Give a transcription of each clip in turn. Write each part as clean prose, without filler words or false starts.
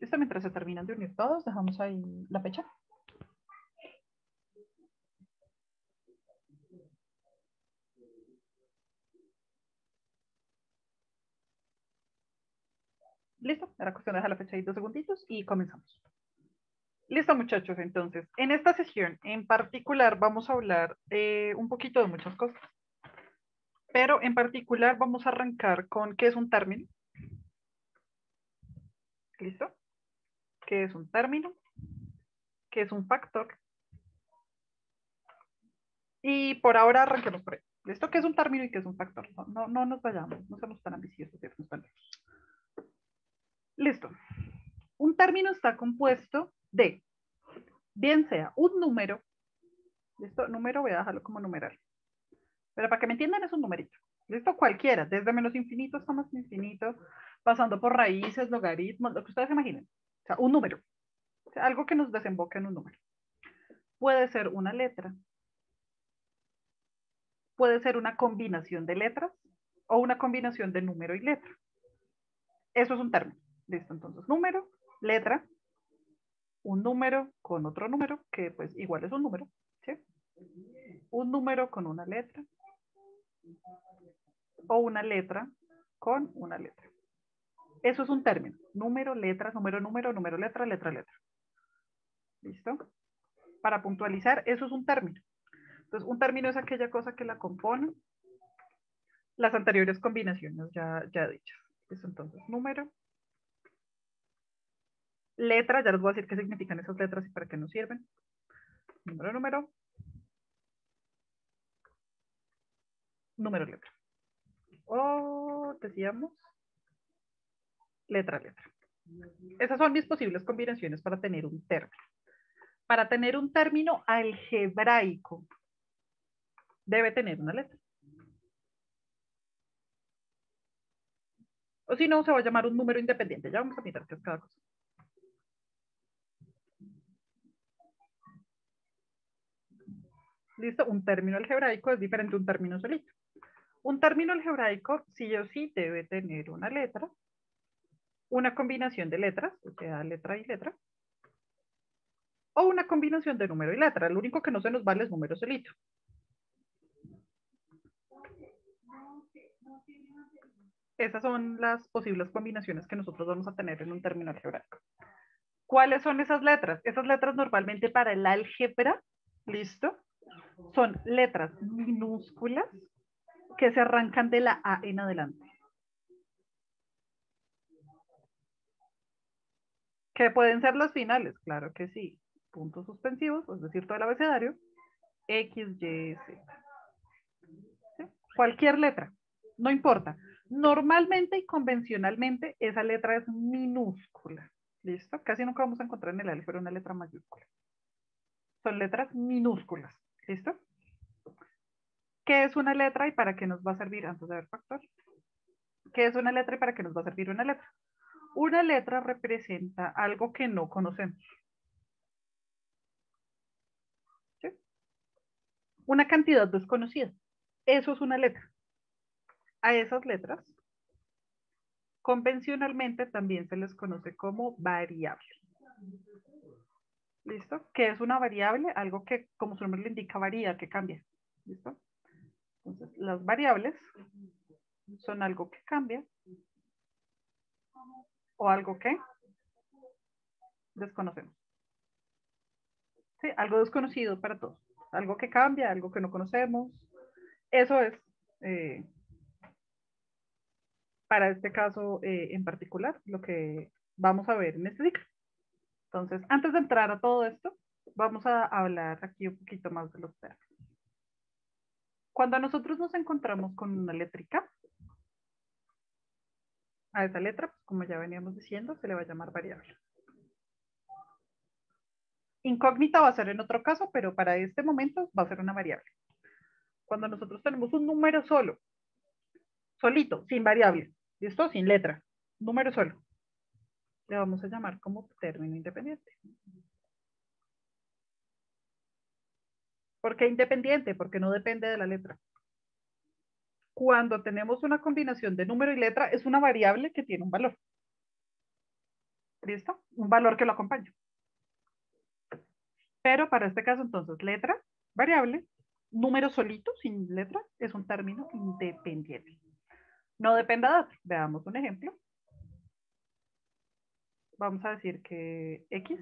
Listo, mientras se terminan de unir todos, dejamos ahí la fecha. Listo, era cuestión de dejar la fecha ahí 2 segunditos y comenzamos. Listo, muchachos, entonces, en esta sesión en particular vamos a hablar un poquito de muchas cosas, pero en particular vamos a arrancar con qué es un término. ¿Listo? ¿Qué es un término? ¿Qué es un factor? Y por ahora arranquemos por ahí. ¿Listo? ¿Qué es un término y qué es un factor? No nos vayamos, no seamos tan ambiciosos, ¿cierto? Listo. Un término está compuesto de, bien sea un número, ¿listo? Número voy a dejarlo como numeral. Pero para que me entiendan es un numerito. ¿Listo? Cualquiera, desde menos infinito hasta más infinito, pasando por raíces, logaritmos, lo que ustedes imaginen. O sea, un número. O sea, algo que nos desemboque en un número. Puede ser una letra, puede ser una combinación de letras o una combinación de número y letra. Eso es un término. ¿Listo? Entonces, número, letra, un número con otro número, que pues igual es un número, ¿sí? Un número con una letra o una letra con una letra. Eso es un término. Número, letra, número, número, número, letra, letra, letra. ¿Listo? Para puntualizar, eso es un término. Entonces, un término es aquella cosa que la compone las anteriores combinaciones ya dichas. ¿Listo? Entonces, número, letra, ya les voy a decir qué significan esas letras y para qué nos sirven. Número, número, número, letra. O decíamos, letra, letra. Esas son mis posibles combinaciones para tener un término. Para tener un término algebraico, debe tener una letra. O si no, se va a llamar un número independiente. Ya vamos a mirar qué es cada cosa. ¿Listo? Un término algebraico es diferente a un término solito. Un término algebraico sí o sí debe tener una letra, una combinación de letras, o sea, letra y letra, o una combinación de número y letra. Lo único que no se nos vale es número solito. Esas son las posibles combinaciones que nosotros vamos a tener en un término algebraico. ¿Cuáles son esas letras? Esas letras normalmente para el álgebra, ¿listo? Son letras minúsculas que se arrancan de la A en adelante. ¿Que pueden ser las finales? Claro que sí. Puntos suspensivos, es decir, todo el abecedario, X, Y, Z. ¿Sí? Cualquier letra, no importa. Normalmente y convencionalmente esa letra es minúscula. ¿Listo? Casi nunca vamos a encontrar en el álgebra una letra mayúscula. Son letras minúsculas. ¿Listo? ¿Qué es una letra y para qué nos va a servir? Antes de ver factor. ¿Qué es una letra y para qué nos va a servir una letra? Una letra representa algo que no conocemos. ¿Sí? Una cantidad desconocida. Eso es una letra. A esas letras, convencionalmente también se les conoce como variable. ¿Listo? ¿Qué es una variable? Algo que, como su nombre le indica, varía, que cambia. ¿Listo? Entonces, las variables son algo que cambia o algo que desconocemos. ¿Sí? Algo desconocido para todos. Algo que cambia, algo que no conocemos. Eso es, eh, para este caso en particular, lo que vamos a ver en este ciclo. Entonces, antes de entrar a todo esto, vamos a hablar aquí un poquito más de los términos. Cuando nosotros nos encontramos con una letrica, a esa letra, pues, como ya veníamos diciendo, se le va a llamar variable. Incógnita va a ser en otro caso, pero para este momento va a ser una variable. Cuando nosotros tenemos un número solo, solito, sin variable, ¿listo? Sin letra, número solo, le vamos a llamar como término independiente. ¿Por qué independiente? Porque no depende de la letra. Cuando tenemos una combinación de número y letra, es una variable que tiene un valor. ¿Listo? Un valor que lo acompañe. Pero para este caso, entonces, letra, variable, número solito, sin letra, es un término independiente. No depende de otro. Veamos un ejemplo. Vamos a decir que X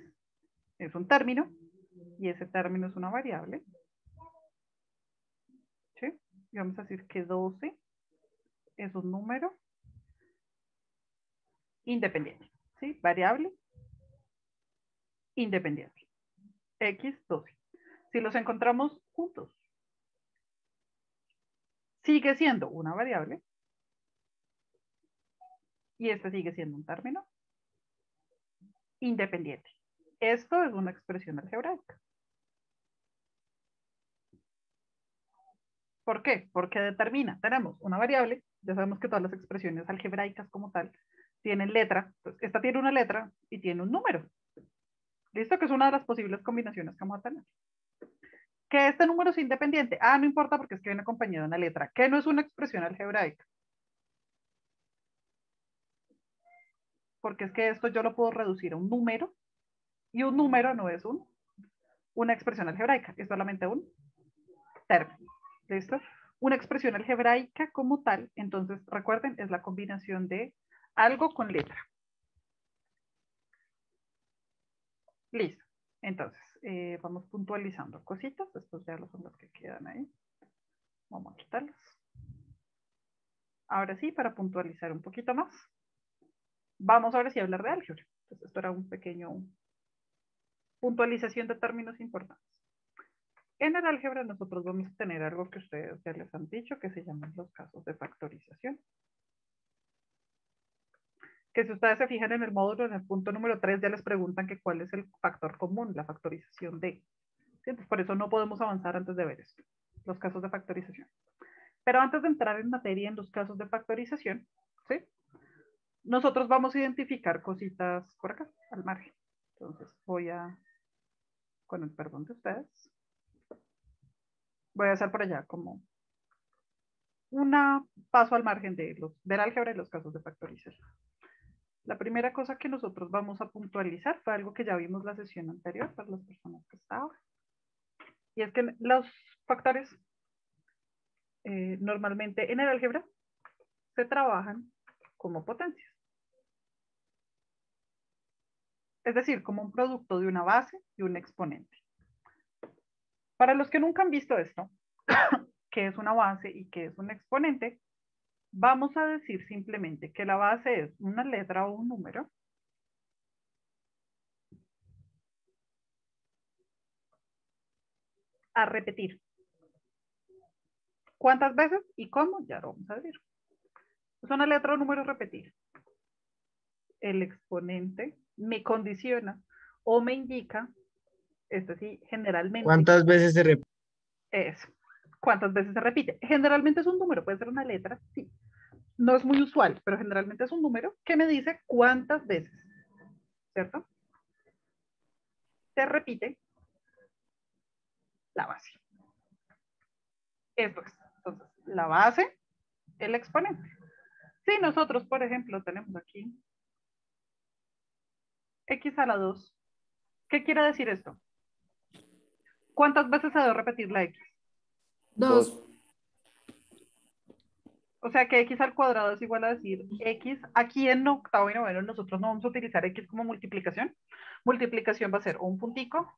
es un término y ese término es una variable. ¿Sí? Y vamos a decir que 12 es un número independiente. ¿Sí? Variable independiente. X, 12. Si los encontramos juntos, sigue siendo una variable y este sigue siendo un término independiente. Esto es una expresión algebraica. ¿Por qué? Porque determina, tenemos una variable, ya sabemos que todas las expresiones algebraicas como tal tienen letra, entonces esta tiene una letra y tiene un número. ¿Listo? Que es una de las posibles combinaciones que vamos a tener. Que este número es independiente. Ah, no importa porque es que viene acompañado de una letra. Que no es una expresión algebraica. Porque es que esto yo lo puedo reducir a un número y un número no es una expresión algebraica, es solamente un término. ¿Listo? Una expresión algebraica como tal, entonces recuerden, es la combinación de algo con letra. Listo. Entonces, vamos puntualizando cositas. Estos ya son los que quedan ahí. Vamos a quitarlos. Ahora sí, para puntualizar un poquito más, vamos ahora sí a hablar de álgebra. Entonces, esto era un pequeño puntualización de términos importantes. En el álgebra nosotros vamos a tener algo que ustedes ya les han dicho, que se llaman los casos de factorización. Que si ustedes se fijan en el módulo, en el punto número 3, ya les preguntan que cuál es el factor común, la factorización de. ¿Sí? Entonces, por eso no podemos avanzar antes de ver esto, los casos de factorización. Pero antes de entrar en materia en los casos de factorización, ¿sí? Nosotros vamos a identificar cositas por acá, al margen. Entonces voy a, con el perdón de ustedes, voy a hacer por allá como una paso al margen del álgebra y los casos de factorización. La primera cosa que nosotros vamos a puntualizar fue algo que ya vimos la sesión anterior para las personas que estaban. Y es que los factores normalmente en el álgebra se trabajan como potencias. Es decir, como un producto de una base y un exponente. Para los que nunca han visto esto, que es una base y que es un exponente, vamos a decir simplemente que la base es una letra o un número a repetir. ¿Cuántas veces y cómo? Ya lo vamos a decir. Es una letra o número a repetir. El exponente me condiciona o me indica, esto sí, generalmente. ¿Cuántas veces se repite? Eso. ¿Cuántas veces se repite? Generalmente es un número, puede ser una letra, sí. No es muy usual, pero generalmente es un número que me dice cuántas veces, ¿cierto? Se repite la base. Esto es. Entonces, la base, el exponente. Si nosotros, por ejemplo, tenemos aquí x a la 2, ¿qué quiere decir esto? ¿Cuántas veces se debe repetir la x? 2. O sea que x al cuadrado es igual a decir x. Aquí en octavo y noveno nosotros no vamos a utilizar x como multiplicación. Multiplicación va a ser un puntico,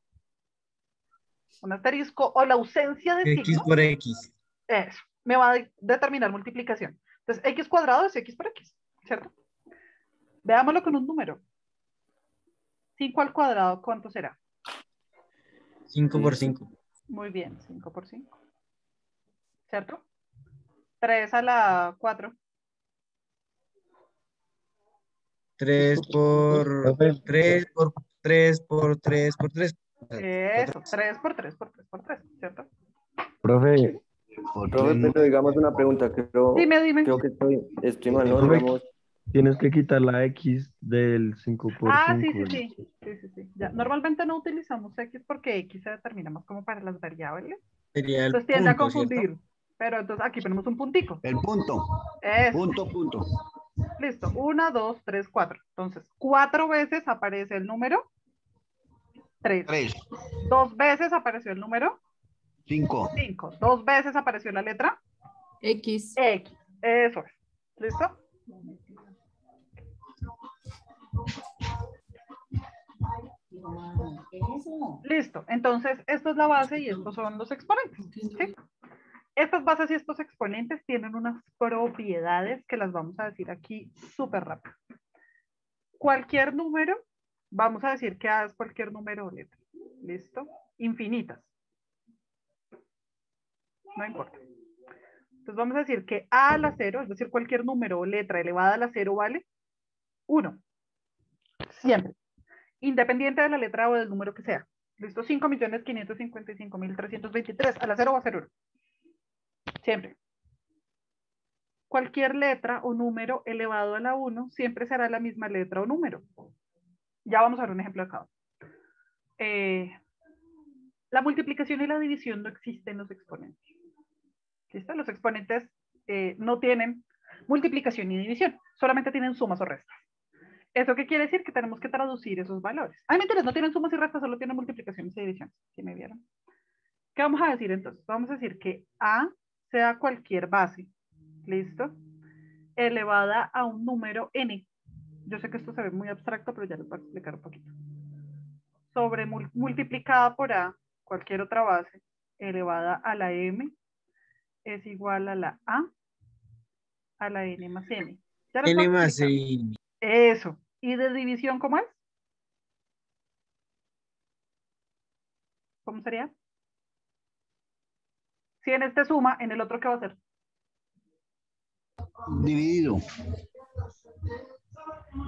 un asterisco o la ausencia de X signo. por X. Eso, me va a determinar multiplicación. Entonces, x cuadrado es x por x, ¿cierto? Veámoslo con un número. 5 al cuadrado, ¿cuánto será? 5 por 5. Muy bien, 5 por 5. ¿Cierto? 3 a la 4. 3 por 3 por 3 por 3 por 3. Eso, 3 por 3 por 3 por 3, ¿cierto? Profe, Profe, pero digamos una pregunta, Dime. creo que estoy mal, ¿no? Profe, Digamos, tienes que quitar la X del 5 por 5. Sí. Ya. Normalmente no utilizamos X porque X se determina más como para las variables. Sería el Entonces tiende a punto, confundir. ¿cierto? Pero entonces aquí ponemos un puntico. El punto. Eso. Punto. Listo. 1, 2, 3, 4. Entonces, 4 veces aparece el número 3. 3, 2 veces apareció el número 5. 5. 2 veces apareció la letra X. X. Eso es. ¿Listo? Listo. Entonces, esto es la base y estos son los exponentes. ¿Sí? Estas bases y estos exponentes tienen unas propiedades que las vamos a decir aquí súper rápido. Cualquier número, vamos a decir que A es cualquier número o letra. ¿Listo? Infinitas. No importa. Entonces vamos a decir que A a la 0, es decir, cualquier número o letra elevada a la 0 vale 1. Siempre. Independiente de la letra o del número que sea. ¿Listo? 5.555.323. A la 0 va a ser 1. Siempre. Cualquier letra o número elevado a la 1 siempre será la misma letra o número. Ya vamos a ver un ejemplo acá. La multiplicación y la división no existen en los exponentes. ¿Listo? Los exponentes no tienen multiplicación ni división, solamente tienen sumas o restas. ¿Eso qué quiere decir? Que tenemos que traducir esos valores. Ay, mentiras, no tienen sumas y restas, solo tienen multiplicaciones y divisiones. ¿Sí me vieron? ¿Qué vamos a decir entonces? Vamos a decir que A sea cualquier base, ¿listo? Elevada a un número n. Yo sé que esto se ve muy abstracto, pero ya les voy a explicar un poquito. Sobre multiplicada por A, cualquier otra base, elevada a la m, es igual a la a la n más m. Ya les voy a N más explicar. N. Eso. ¿Y de división cómo es? ¿Cómo sería? Si en este suma, en el otro, ¿qué va a hacer? Dividido.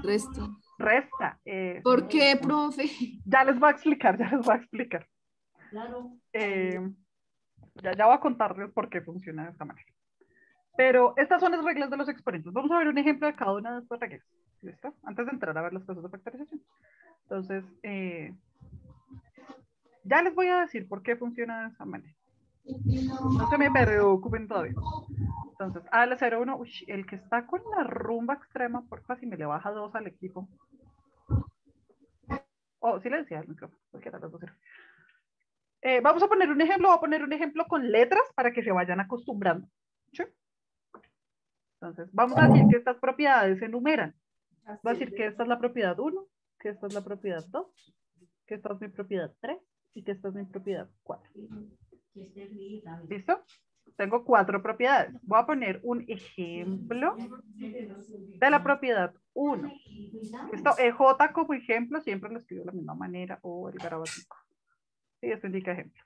Resto. Resta. ¿Por qué, profe? Ya les voy a explicar, ya les voy a explicar. Claro. Ya voy a contarles por qué funciona de esta manera. Pero estas son las reglas de los exponentes. Vamos a ver un ejemplo de cada una de estas reglas. ¿Listo? Antes de entrar a ver los casos de factorización. Entonces, ya les voy a decir por qué funciona de esa manera. No se me preocupen todavía. Entonces, A a la 0, 1, el que está con la rumba extrema, porfa, si me le baja 2 al equipo. Oh, sí le decía el micrófono, cualquiera de las dos sirve. Vamos a poner un ejemplo, voy a poner un ejemplo con letras para que se vayan acostumbrando. ¿Sí? Entonces, vamos a decir que estas propiedades se enumeran. Voy a decir que esta es la propiedad 1, que esta es la propiedad 2, que esta es mi propiedad 3 y que esta es mi propiedad 4. ¿Listo? Tengo 4 propiedades. Voy a poner un ejemplo de la propiedad 1. Esto, EJ como ejemplo, siempre lo escribo de la misma manera o el grabatico. Sí, esto indica ejemplo.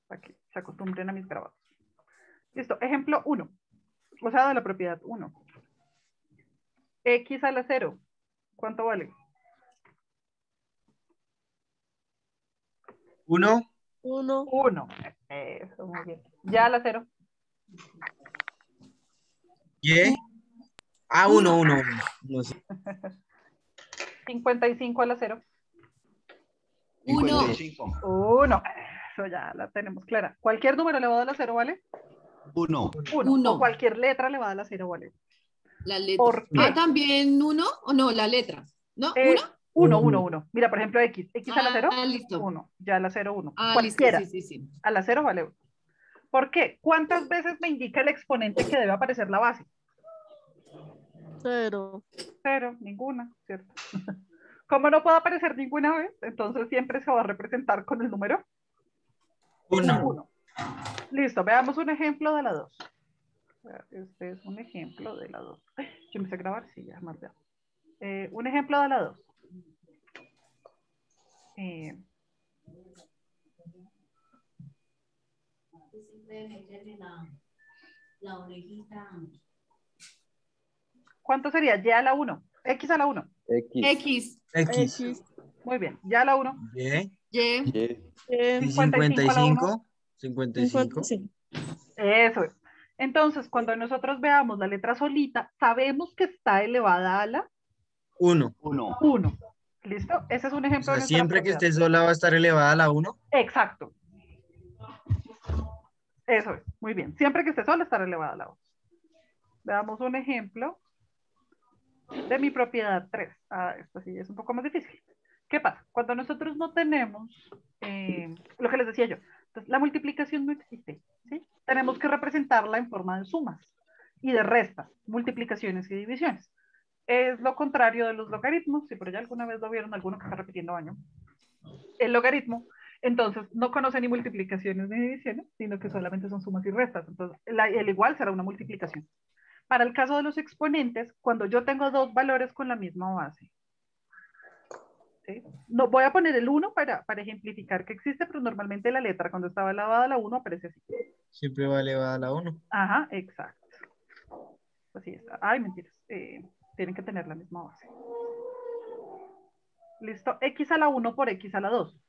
Para que se acostumbren a mis grabados. Listo, ejemplo 1. O sea, de la propiedad 1. X a la 0. ¿Cuánto vale? 1. 1. Eso, muy bien. Ya a la 0. Y. Ah, 1, 1, 1. 55 a la 0. 1. 55. 1. Eso ya la tenemos clara. Cualquier número elevado a la 0 vale 1. 1. Uno. O cualquier letra elevada a la 0 vale 1. La letra. ¿Por qué? Ah, también 1 o no, la letra. ¿No? 1, 1, 1. Mira, por ejemplo, X. X a la 0. Ah, listo. 1. Ya a la 0, 1. Ah, Cualquiera. listo. Sí. A la 0 vale 1. ¿Por qué? ¿Cuántas veces me indica el exponente que debe aparecer la base? 0. 0, ninguna, ¿cierto? Como no puede aparecer ninguna vez, entonces siempre se va a representar con el número 1. Listo, veamos un ejemplo de la 2. Este es un ejemplo de la 2. Yo empecé a grabar, sí, ya más veo. Un ejemplo de la 2. ¿Cuánto sería? Y a la 1. X a la 1. X. X. Muy bien. Y a la 1. Y. Y. Y. 55 a la 1. 55. Eso es. Entonces, cuando nosotros veamos la letra solita, sabemos que está elevada a la 1. 1. ¿Listo? Ese es un O ejemplo sea, de nuestra siempre que propiedad. esté sola va a estar elevada a la 1. Exacto. Eso es. Muy bien. Siempre que esté sola estará elevada a la 1. Veamos un ejemplo de mi propiedad 3. Ah, esto sí es un poco más difícil. ¿Qué pasa? Cuando nosotros no tenemos, lo que les decía yo, entonces la multiplicación no existe, ¿sí? Tenemos que representarla en forma de sumas y de restas, multiplicaciones y divisiones. Es lo contrario de los logaritmos, si por allá alguna vez lo vieron, alguno que está repitiendo año. El logaritmo, entonces, no conoce ni multiplicaciones ni divisiones, sino que solamente son sumas y restas. Entonces, el igual será una multiplicación. Para el caso de los exponentes, cuando yo tengo dos valores con la misma base, ¿sí? No, voy a poner el 1 para ejemplificar que existe, pero normalmente la letra cuando está elevada a la 1 aparece así. Siempre va elevada a la 1. Ajá, exacto. Así está. Ay, mentiras. Tienen que tener la misma base. Listo. X a la 1 por X a la 2.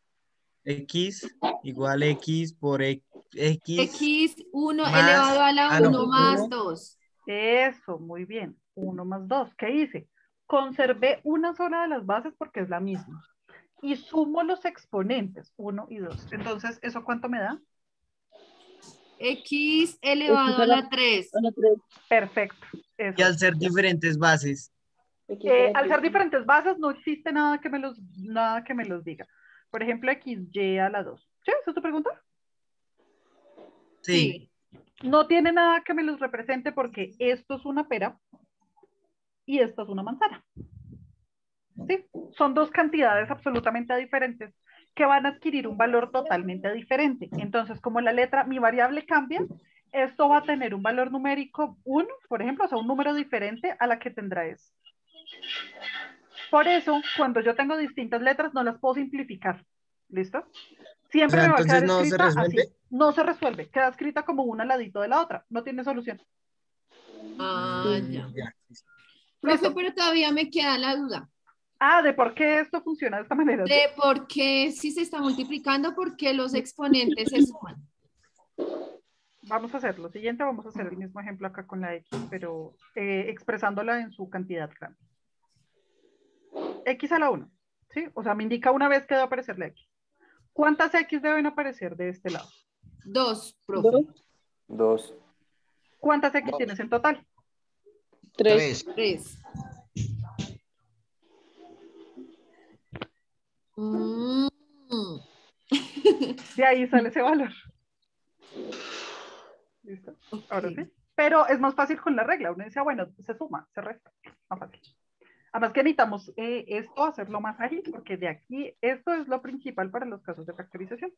X igual X por X. X1 Más, elevado a la no, 1 más 1. 2. Eso, muy bien. 1 más 2. ¿Qué hice? Conservé una sola de las bases porque es la misma. Y sumo los exponentes, 1 y 2. Entonces, ¿eso cuánto me da? X elevado a la 3. Perfecto. Y Eso. al ser diferentes bases. Al ser diferentes bases, no existe nada que me los diga. Por ejemplo, XY a la 2. ¿Sí? ¿Esa es tu pregunta? Sí. No tiene nada que me los represente porque esto es una pera y esto es una manzana. ¿Sí? Son dos cantidades absolutamente diferentes que van a adquirir un valor totalmente diferente. Entonces, como la letra, mi variable cambia, esto va a tener un valor numérico 1, por ejemplo, o sea, un número diferente a la que tendrá esto. Por eso, cuando yo tengo distintas letras, no las puedo simplificar. ¿Listo? Siempre O sea, me va a quedar entonces no se escrita resuelve. así. No se resuelve, queda escrita como una al ladito de la otra. No tiene solución. Ah, ya. Ya. Profe, ¿Listo? pero todavía me queda la duda Ah, de por qué esto funciona de esta manera. ¿Sí? de por qué si se está multiplicando, por qué los exponentes se suman. Vamos a hacer lo siguiente, vamos a hacer el mismo ejemplo acá con la X, pero expresándola en su cantidad grande. X a la 1, ¿sí? O sea, me indica una vez que debe aparecer la X. ¿Cuántas X deben aparecer de este lado? 2, profe. 2. ¿Cuántas X tienes en total? 3. 3. De ahí sale ese valor. ¿Listo? Ahora sí. Pero es más fácil con la regla. Uno dice, bueno, se suma, se resta. Más fácil. Además que necesitamos esto hacerlo más ágil, porque de aquí, esto es lo principal para los casos de factorización.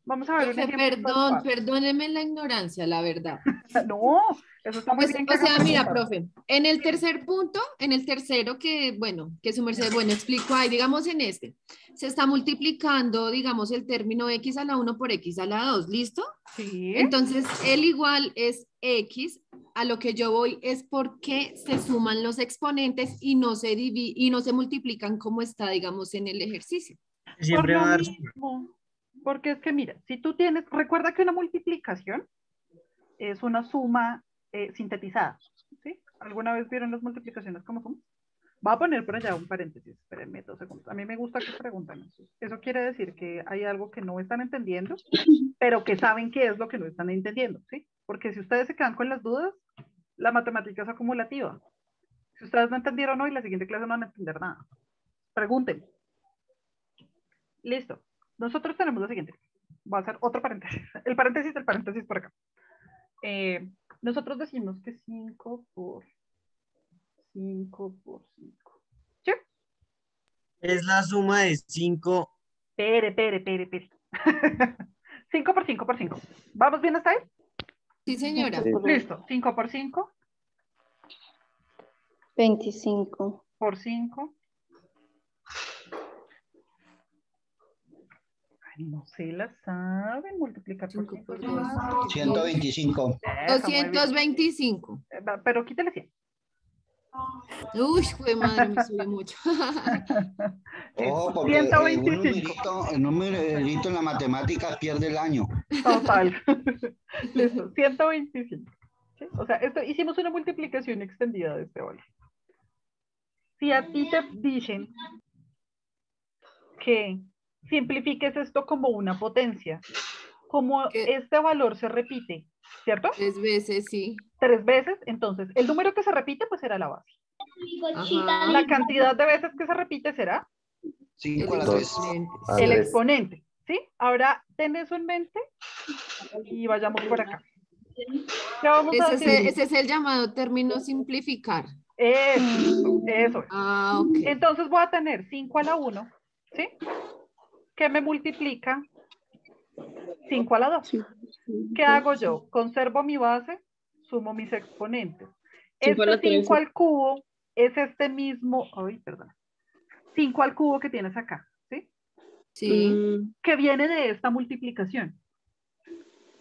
Vamos a ver un Profe, ejemplo. perdóneme la ignorancia, la verdad. No, eso está muy Pues, bien que o haga sea, mira, preguntas. profe, en el tercer punto, en el tercero que, bueno, que su merced, bueno, explico ahí, digamos en este, se está multiplicando, digamos, el término X a la 1 por X a la 2, ¿listo? Sí. Entonces, el igual es X, a lo que yo voy es porque se suman los exponentes y no se multiplican como está, digamos, en el ejercicio. Por Siempre va lo a dar. mismo. Porque es que mira, si tú tienes, recuerda que una multiplicación es una suma sintetizada. ¿Sí? ¿Alguna vez vieron las multiplicaciones como sumas? Voy a poner por allá un paréntesis, espérenme 2 segundos. A mí me gusta que pregunten eso. Eso quiere decir que hay algo que no están entendiendo, pero que saben qué es lo que no están entendiendo, ¿sí? Porque si ustedes se quedan con las dudas, la matemática es acumulativa. Si ustedes no entendieron hoy, la siguiente clase no van a entender nada. Pregunten. Listo. Nosotros tenemos lo siguiente. Voy a hacer otro paréntesis. El paréntesis del paréntesis por acá. Nosotros decimos que 5 por 5 por 5. ¿Sí? Es la suma de 5. Pere. 5 por 5 por 5. ¿Vamos bien hasta ahí? Sí, señora. Listo. 5 por 5 25. por 5. Ay, no se la saben multiplicar por 5 por 5. 125. 225. Pero quítale 100. Uy, fue madre, me subió mucho. Ojo, porque 125. un numerito en la matemática pierde el año. Total. Listo, 125. ¿Sí? O sea, hicimos una multiplicación extendida de este valor. Si a ti te dicen que simplifiques esto como una potencia, como este valor se repite, ¿cierto? 3 veces, sí. 3 veces, entonces el número que se repite pues será la base. Ajá. La cantidad de veces que se repite será 5 a la El 3. exponente. el Andrés. exponente, ¿sí? Ahora, ten eso en mente y vayamos por acá. ¿Qué vamos a decir? Ese es el llamado término simplificar. Eso es. Ah, ok. Entonces voy a tener 5 a la 1, ¿sí? Que me multiplica 5 a la 2. ¿Qué hago yo? Conservo mi base, sumo mis exponentes. Cinco a la Este 5 13. al cubo es este mismo, 5 al cubo que tienes acá, ¿sí? Sí. Que viene de esta multiplicación.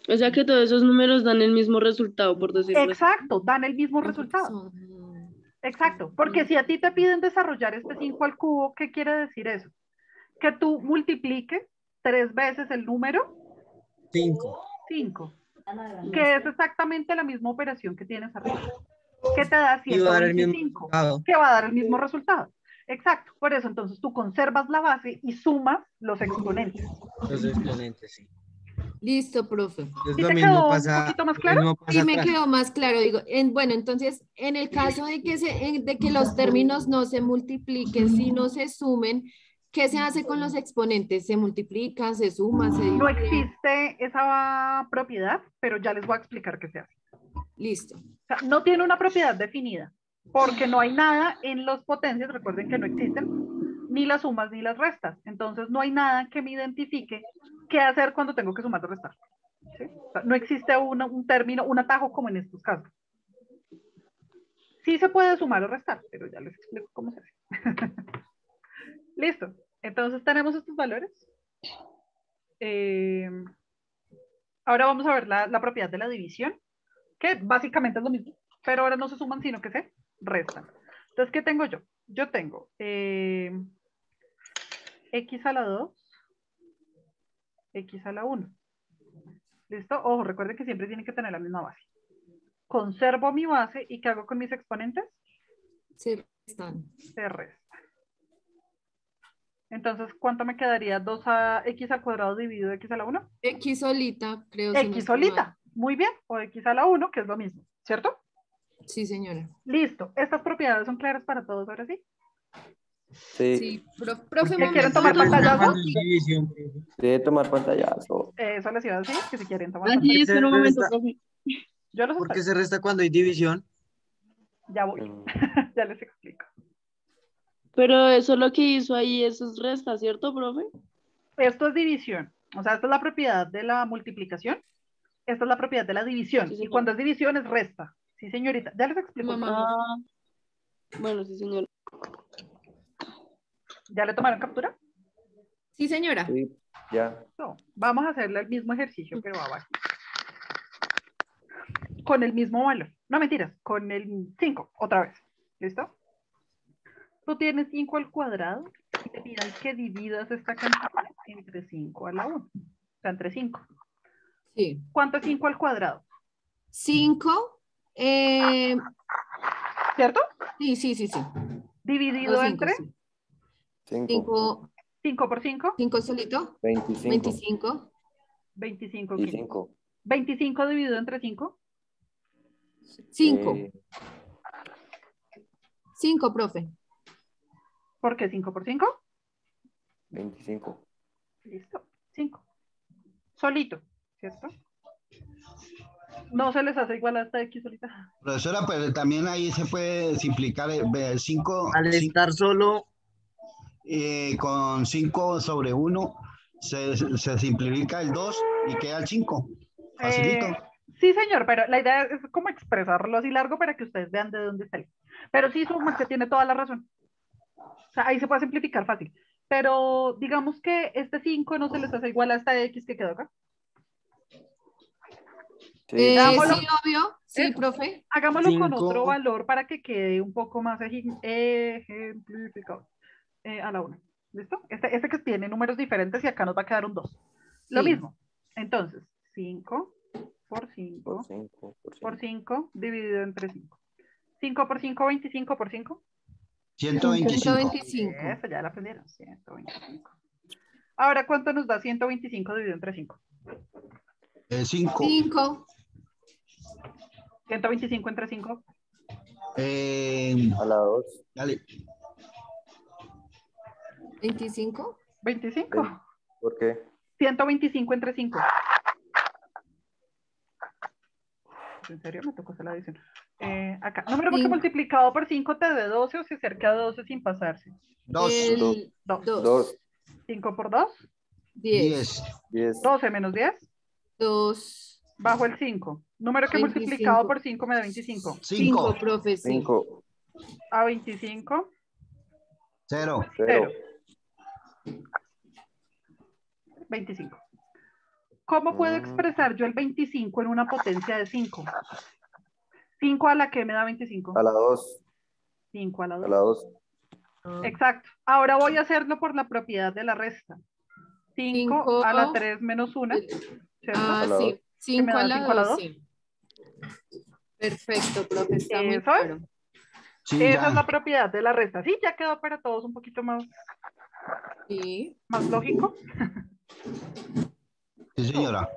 O sea que todos esos números dan el mismo resultado, por decirlo así. Exacto, dan el mismo resultado. Exacto, porque si a ti te piden desarrollar este 5 al cubo, ¿qué quiere decir eso? Que tú multipliques 3 veces el número 5, que es exactamente la misma operación que tienes arriba, que te da Y va a dar el mismo 125, resultado. que va a dar el mismo resultado. Exacto, por eso entonces tú conservas la base y sumas los exponentes. Los exponentes, sí. Listo, profe. Es ¿Sí lo te mismo quedó un pasa, poquito más lo claro? mismo pasa Sí, me acá. quedó más claro. Digo, bueno, entonces, en el caso de de que los términos no se multipliquen, sino se sumen, ¿qué se hace con los exponentes? ¿Se multiplican, se suman, se No dividen? existe esa propiedad, pero ya les voy a explicar qué se hace. Listo. O sea, no tiene una propiedad definida, porque no hay nada en los potencias, recuerden que no existen, ni las sumas ni las restas. Entonces no hay nada que me identifique qué hacer cuando tengo que sumar o restar. ¿Sí? O sea, no existe un término, un atajo como en estos casos. Sí se puede sumar o restar, pero ya les explico cómo se hace. Listo. Entonces tenemos estos valores. Ahora vamos a ver la propiedad de la división, que básicamente es lo mismo, pero ahora no se suman, sino que se restan. Entonces, ¿qué tengo yo? Yo tengo x a la 2, x a la 1. ¿Listo? Ojo, recuerden que siempre tienen que tener la misma base. Conservo mi base y ¿qué hago con mis exponentes? Se restan. Se resta. Entonces, ¿cuánto me quedaría? 2x al cuadrado dividido x a la 1. X solita, creo. si no X estoy solita. mal. Muy bien. O x a la 1, que es lo mismo. ¿Cierto? Sí, señora. Listo. Estas propiedades son claras para todos, ahora sí. Sí, Sí, profe, ¿Qué quieren momento, tomar Se resta pantallazo? cuando es división, profe. debe tomar pantallazo. Eso les iba a decir, que si quieren tomar Aquí, pantalla. espera un momento, resta- profe. Yo los ¿Por qué espero. se resta cuando hay división? Ya voy. Mm. Ya les explico. Pero eso lo que hizo ahí, eso es resta, ¿cierto, profe? Esto es división. O sea, esta es la propiedad de la multiplicación. Esta es la propiedad de la división. Sí, Y señor. cuando es división es resta. Sí, señorita. Ya les explico. Mamá. Ah, bueno, sí, señor. ¿Ya le tomaron captura? Sí, señora. Sí, ya. No. Vamos a hacerle el mismo ejercicio, pero abajo. Con el mismo valor. No, mentiras. Con el 5, otra vez. ¿Listo? Tú tienes 5 al cuadrado y te piden que dividas esta cantidad entre 5 a la 1. O sea, entre 5. Sí. ¿Cuánto es 5 al cuadrado? 5. ¿Cierto? Sí, sí, sí, sí. Dividido No, entre 5, 5 por 5. 5 solito. 25 25. 25. y 15. 5. 25 dividido entre 5. 5. 5, profe. ¿Por qué 5 por 5? 25. Listo. 5. Solito, ¿cierto? No se les hace igual a esta X solita. Profesora, pero también ahí se puede simplificar 5 Al estar solo, con 5 sobre 1 se simplifica el 2 y queda el 5. Facilito. Sí, señor, pero la idea es como expresarlo así largo para que ustedes vean de dónde sale. Pero sí, su merced tiene toda la razón. O sea, ahí se puede simplificar fácil. Pero digamos que este 5 no se les hace igual a esta X que quedó acá. Sí, Sí, Hagámoslo. obvio. Sí, Eso. profe. Hagámoslo con 5. otro valor para que quede un poco más ejemplificado. A la 1. ¿Listo? Este que tiene números diferentes y acá nos va a quedar un 2. Lo Sí. mismo. Entonces, 5 por 5 por 5. por 5 dividido entre 5. 5 por 5, 25 por 5. 125. 125. Eso ya lo aprendieron. 125. Ahora, ¿cuánto nos da 125 dividido entre 5? 5. 5. 125 entre 5. A la 2. Dale. 25. 25. ¿Por qué? 125 entre 5. ¿En serio? Me tocó hacer la adición. Acá. Número que Cinco. multiplicado por 5 te dé 12 o se acerca a 12 sin pasarse. 2, El 2. 2. 5 por 2. 10. 10. 12 menos 10. 2. Bajo el 5. Número que 25. multiplicado por 5 me da 25. 5, 5, profe, sí. 5. A 25. 0. 0. 25. ¿Cómo puedo expresar yo el 25 en una potencia de 5? 5 a la que me da 25. A la 2. 5 a la A 2. la 2. Exacto. Ahora voy a hacerlo por la propiedad de la resta. 5 a la 3 menos 1. ¿Cierto? Ah, A la sí. dos. 5 me da a la 5 a la 2, dos? sí. Perfecto, profe, está muy Eso es. claro. Sí, Esa es la ya. propiedad de la resta. Sí, ya quedó para todos un poquito Sí. más lógico. Sí, señora.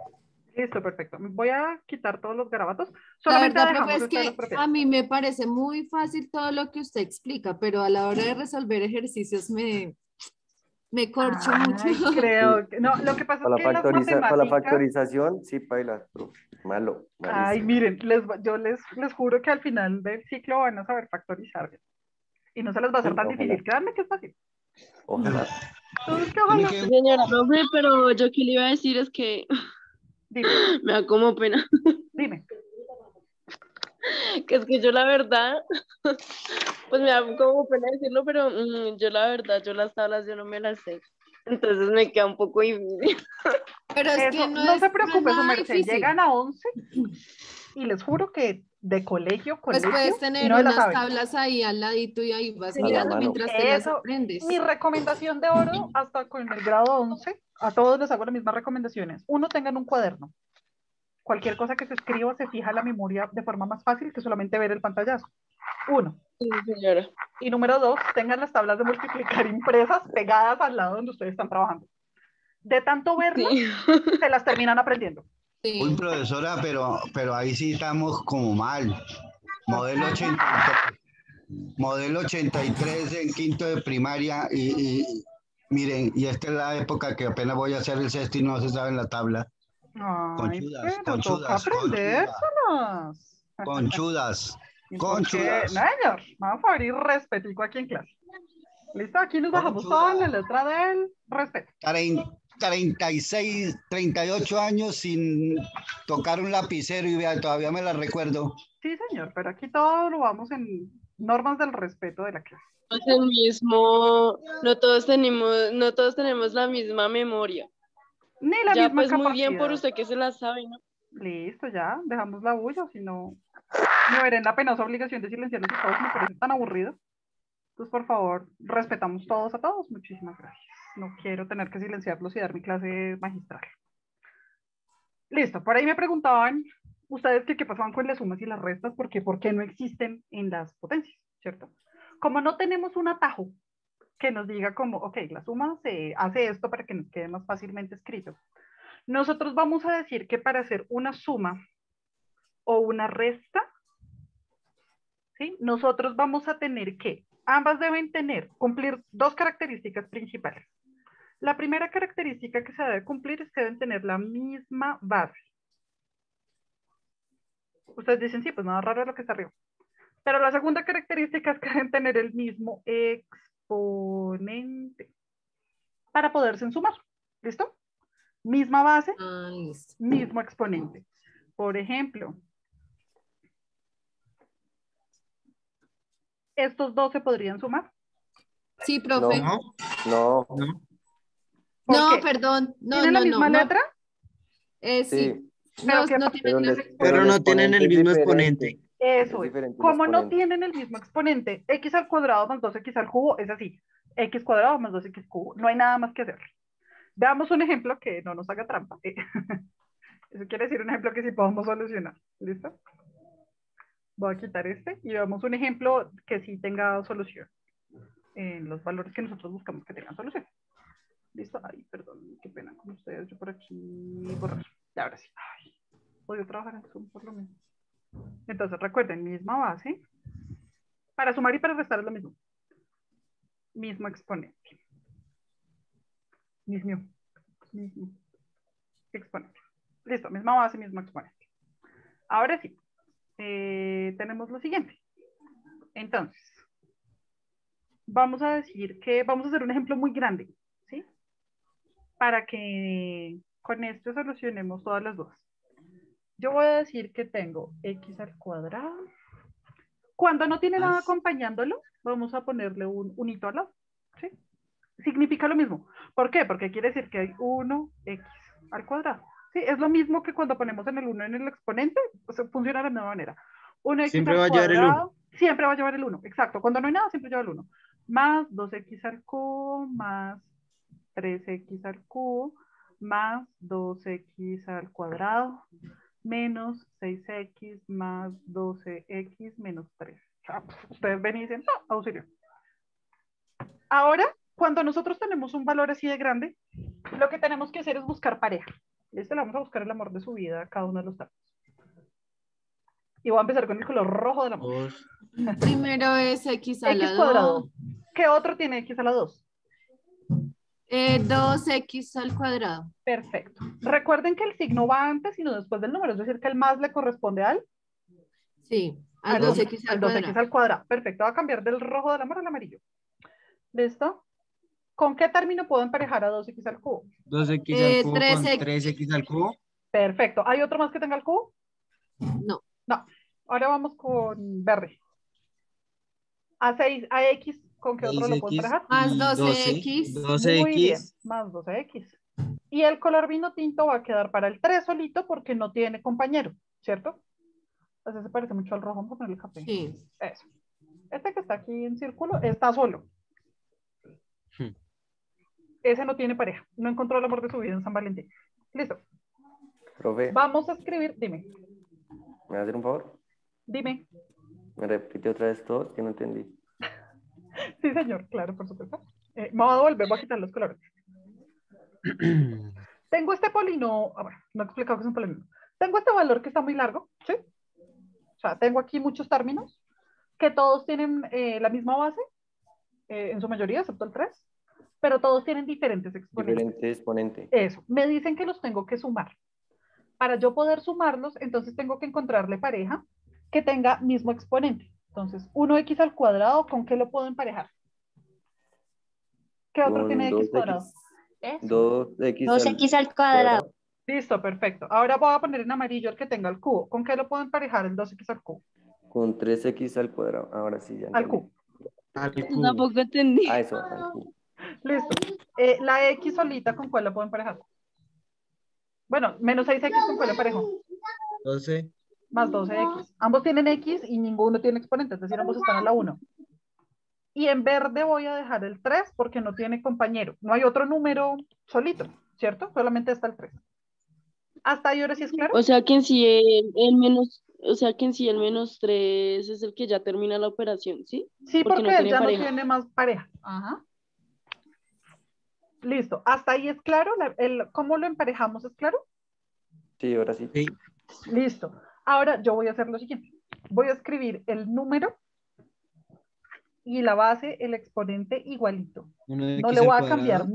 Listo, perfecto. Voy a quitar todos los garabatos. La Solamente verdad, dejamos profe, es esto de las que propiedades. a mí me parece muy fácil todo lo que usted explica, pero a la hora de resolver ejercicios me corcho mucho. Ay, creo que no, lo que pasa es Para que las para la matemáticas. factorización, sí, paila. Malo, Ay, malísimo. miren, yo les juro que al final del ciclo van a saber factorizar. Y no se les va a hacer Sí, tan ojalá. difícil. Créanme que es fácil. Ojalá. Entonces, ¿qué Tiene ojalá? que- Señora, profe, pero yo que le iba a decir es que Dime, me da como pena. dime. Que es que yo la verdad, pues me da como pena decirlo, pero yo la verdad, yo las tablas yo no me las sé. Entonces me queda un poco difícil. Pero es que Eso, no se no es preocupe, su nada merced. difícil. Llegan a 11 y les juro que de colegio, Pues puedes y tener no la unas saben. tablas ahí al ladito y ahí vas A la mirando mano. mientras te las Eso, aprendes. mi recomendación de oro hasta con el grado 11, a todos les hago las mismas recomendaciones. Uno, tengan un cuaderno. Cualquier cosa que se escriba se fija en la memoria de forma más fácil que solamente ver el pantallazo. Uno. Sí, señora. Y número 2, tengan las tablas de multiplicar impresas pegadas al lado donde ustedes están trabajando. De tanto verlas, Sí. se las terminan aprendiendo. Uy, Sí. profesora, pero ahí sí estamos como mal. Modelo 83. Modelo 83 en quinto de primaria miren, y esta es la época que apenas voy a hacer el sexto y no se sabe en la tabla. Ay, Conchudas, pero toca conchudas, conchudas, aprendérselas. conchudas, ¿Y por qué? conchudas, No, señor, vamos a abrir respetico aquí en clase. ¿Listo? Aquí nos bajamos todo en la letra del respeto. 36, 38 años sin tocar un lapicero y vea, todavía me la recuerdo. Sí, señor, pero aquí todo lo vamos en normas del respeto de la clase. Es el mismo, no todos tenemos la misma memoria. Ni la Ya misma pues muy bien por capacidad. usted que se la sabe, ¿no? Listo, ya, dejamos la bulla, si no, me veré en la penosa obligación de silenciarlos a todos, me parece tan aburrido. Entonces, por favor, respetamos todos a todos. Muchísimas gracias. No quiero tener que silenciarlos y dar mi clase magistral. Listo, por ahí me preguntaban ustedes que qué pasaban con las sumas y las restas, porque por qué no existen en las potencias, ¿cierto? Como no tenemos un atajo que nos diga como, ok, la suma se hace esto para que nos quede más fácilmente escrito. Nosotros vamos a decir que para hacer una suma o una resta, ¿sí? Nosotros vamos a tener que, ambas deben cumplir dos características principales. La primera característica que se debe cumplir es que deben tener la misma base. Ustedes dicen, sí, pues nada raro lo que está arriba. Pero la segunda característica es que deben tener el mismo exponente para poderse sumar. ¿Listo? Misma base, Listo. mismo exponente. Por ejemplo, estos dos se podrían sumar. Sí, profe. No, No, no. ¿Por No, qué? perdón. No, ¿Tienen la misma no. letra? Sí. sí, Pero No, ¿qué no pasa? pero, tienen les, Pero el no tienen exponente el es mismo diferente. exponente. Eso Es es. diferente el Como no exponente. tienen el mismo exponente, x al cuadrado más 2x al cubo es así. X cuadrado más 2x cubo. No hay nada más que hacer. Veamos un ejemplo que no nos haga trampa. Eso quiere decir un ejemplo que sí podemos solucionar. ¿Listo? Voy a quitar este y veamos un ejemplo que sí tenga solución. En los valores que nosotros buscamos que tengan solución. ¿Listo? Ay, perdón, qué pena con ustedes. Yo por aquí borrar. Y ahora sí. Ay, podría trabajar en Zoom por lo menos. Entonces recuerden, misma base, Para sumar y para restar es lo mismo. Mismo exponente. Mismo exponente. Listo, misma base, mismo exponente. Ahora sí, tenemos lo siguiente. Entonces, vamos a decir que vamos a hacer un ejemplo muy grande, ¿sí? Para que con esto solucionemos todas las dudas. Yo voy a decir que tengo x al cuadrado. Cuando no tiene nada acompañándolo, vamos a ponerle un hito al lado, ¿sí? Significa lo mismo. ¿Por qué? Porque quiere decir que hay 1x al cuadrado. ¿Sí? Es lo mismo que cuando ponemos en el 1 en el exponente, pues funciona de la misma manera. 1x Siempre al va a llevar el cuadrado, 1. siempre va a llevar el 1, exacto. Cuando no hay nada, siempre lleva el 1. Más 2x al cubo, más 3x al cubo, más 2x al cuadrado, menos 6x más 12x menos 3. O sea, ustedes ven y dicen, no, auxilio. Ahora, cuando nosotros tenemos un valor así de grande, lo que tenemos que hacer es buscar pareja. Le vamos a buscar el amor de su vida a cada uno de los términos. Y voy a empezar con el color rojo del amor. 2. Primero es x a la X cuadrado. 2. ¿Qué otro tiene x a la 2? 2x al cuadrado. Perfecto. Recuerden que el signo va antes y no después del número, es decir, que el más le corresponde al Sí, al al 2x al 2x cuadrado. al cuadrado. Perfecto, va a cambiar del rojo del amor al amarillo. ¿Listo? ¿Con qué término puedo emparejar a 2x al cubo? 2x al cubo con 3x. 3x al cubo. Perfecto. ¿Hay otro más que tenga el cubo? No. No. Ahora vamos con verde. A x, ¿con qué otro lo puedo 6x emparejar? Más y 12x. 12x. Muy bien, más 12x. Y el color vino tinto va a quedar para el 3 solito porque no tiene compañero, ¿cierto? Entonces se parece mucho al rojo, vamos a ponerle café. Sí. Eso. Este que está aquí en círculo está solo. Ese no tiene pareja, no encontró el amor de su vida en San Valentín. Listo. Profe, Vamos a escribir, dime, ¿me va a hacer un favor? dime. ¿Me repite otra vez todo? Que no entendí. Sí, señor, claro, por supuesto. Me voy a devolver, voy a quitar los colores. Tengo este polinomio, bueno, no he explicado qué es un polinomio. Tengo este valor que está muy largo, ¿sí? O sea, tengo aquí muchos términos que todos tienen la misma base, en su mayoría, excepto el 3, pero todos tienen diferentes exponentes. Diferente exponente. Eso, me dicen que los tengo que sumar. Para yo poder sumarlos, entonces tengo que encontrarle pareja que tenga mismo exponente. Entonces, 1x al cuadrado, ¿con qué lo puedo emparejar? ¿Qué otro Con tiene x 2x. cuadrado? Eso. 2x al cuadrado. Listo, perfecto. Ahora voy a poner en amarillo el que tenga el cubo. ¿Con qué lo puedo emparejar el 2x al cubo? Con 3x al cuadrado. Ahora sí, ya Al entendí. cubo. Al Yo cubo. tampoco entendí. Ah, eso, al cubo. Listo. La x solita, ¿con cuál la puedo emparejar? Bueno, menos 6x, ¿con cuál lo emparejo? 12. Más 12x. Ambos tienen x y ninguno tiene exponente, es decir, ambos están a la 1. Y en verde voy a dejar el 3 porque no tiene compañero. No hay otro número solito, ¿cierto? Solamente está el 3. ¿Hasta ahí ahora sí es claro? O sea que en sí el menos, o sea que en sí el menos 3 es el que ya termina la operación, ¿sí? Sí, porque no él tiene ya pareja. no tiene más pareja. Ajá. Listo. ¿Hasta ahí es claro? ¿Cómo lo emparejamos es claro? Sí, ahora sí. Sí. Listo. Ahora yo voy a hacer lo siguiente. Voy a escribir el número y la base, el exponente igualito. No le voy a cambiar nada.